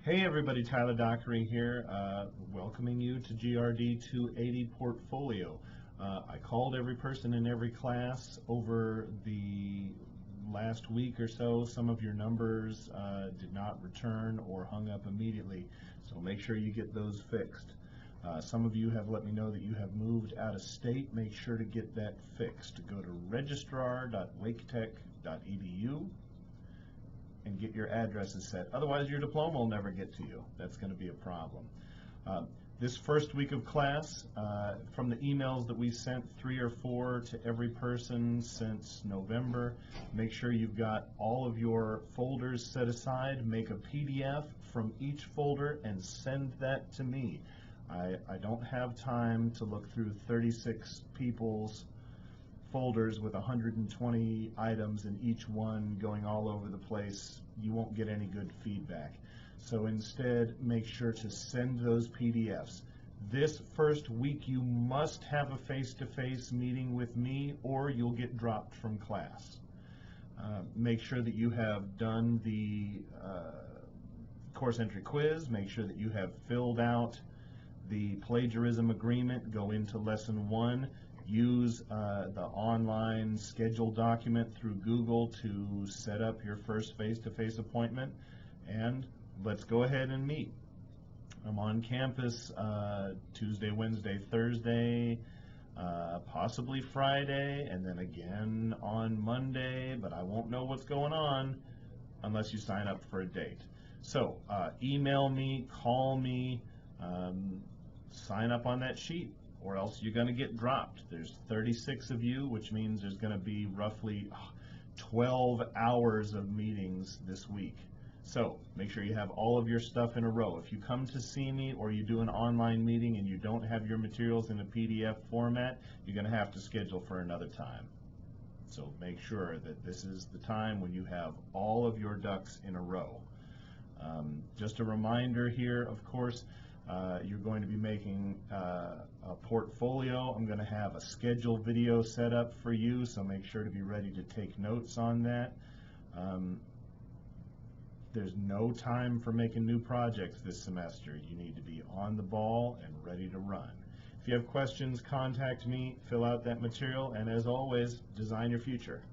Hey everybody, Tyler Dockery here, welcoming you to GRD 280 Portfolio. I called every person in every class over the last week or so. Some of your numbers did not return or hung up immediately, so make sure you get those fixed. Some of you have let me know that you have moved out of state. Make sure to get that fixed. Go to registrar.waketech.edu and get your addresses set. Otherwise, your diploma will never get to you. That's going to be a problem. This first week of class, from the emails that we sent 3 or 4 to every person since November, make sure you've got all of your folders set aside. Make a PDF from each folder and send that to me. I don't have time to look through 36 people's folders with 120 items in each one going all over the place. You won't get any good feedback. So instead, make sure to send those PDFs. This first week you must have a face-to-face meeting with me or you'll get dropped from class. Make sure that you have done the course entry quiz. Make sure that you have filled out the plagiarism agreement. Go into lesson 1. Use the online schedule document through Google to set up your first face-to-face appointment, and let's go ahead and meet. I'm on campus Tuesday, Wednesday, Thursday, possibly Friday, and then again on Monday, but I won't know what's going on unless you sign up for a date. So email me, call me, sign up on that sheet, or else you're going to get dropped. There's 36 of you, which means there's going to be roughly 12 hours of meetings this week. So make sure you have all of your stuff in a row. If you come to see me or you do an online meeting and you don't have your materials in a PDF format, you're going to have to schedule for another time. So make sure that this is the time when you have all of your ducks in a row. Just a reminder here, of course, you're going to be making a portfolio. I'm going to have a scheduled video set up for you, so make sure to be ready to take notes on that. There's no time for making new projects this semester. You need to be on the ball and ready to run. If you have questions, contact me, fill out that material, and as always, design your future.